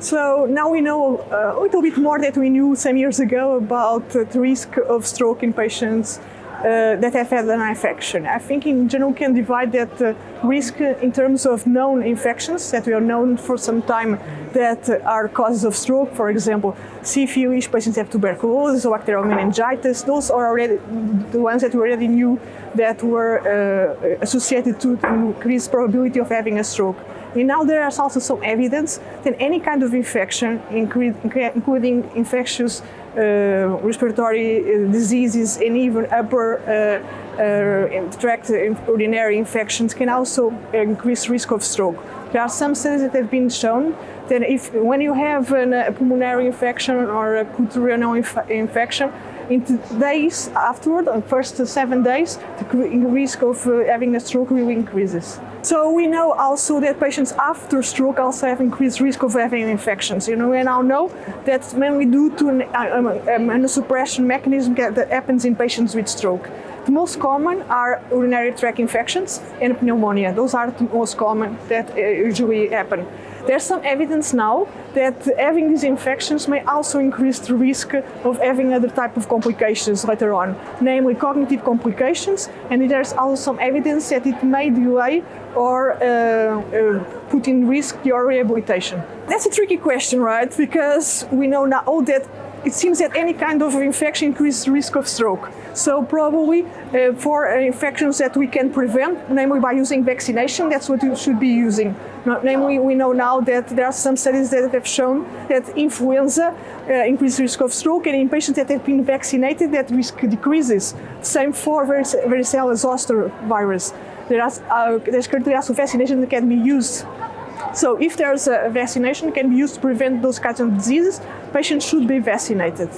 So now we know a little bit more that we knew some years ago about the risk of stroke in patients that have had an infection. I think in general we can divide that risk in terms of known infections that we are known for some time that are causes of stroke. For example, syphilis, patients have tuberculosis or bacterial meningitis. Those are already the ones that we already knew that were associated to increased probability of having a stroke. And now there is also some evidence that any kind of infection, including infectious respiratory diseases and even upper tract urinary infections, can also increase risk of stroke. There are some studies that have been shown that when you have a pulmonary infection or a acute renal infection, in days afterward, the first 7 days, the risk of having a stroke really increases. So we know also that patients after stroke also have increased risk of having infections. We now know that mainly due to an immunosuppression mechanism that happens in patients with stroke. The most common are urinary tract infections and pneumonia. Those are the most common that usually happen. There's some evidence now that having these infections may also increase the risk of having other type of complications later on, namely cognitive complications, and there's also some evidence that it may delay or put in risk your rehabilitation. That's a tricky question, right? Because we know now that it seems that any kind of infection increases the risk of stroke. So probably for infections that we can prevent, namely by using vaccination, that's what you should be using. Namely, we know now that there are some studies that have shown that influenza increases risk of stroke, and in patients that have been vaccinated, that risk decreases. Same for varicella zoster virus. There's currently also vaccination that can be used. So if there's a vaccination that can be used to prevent those kinds of diseases, patients should be vaccinated.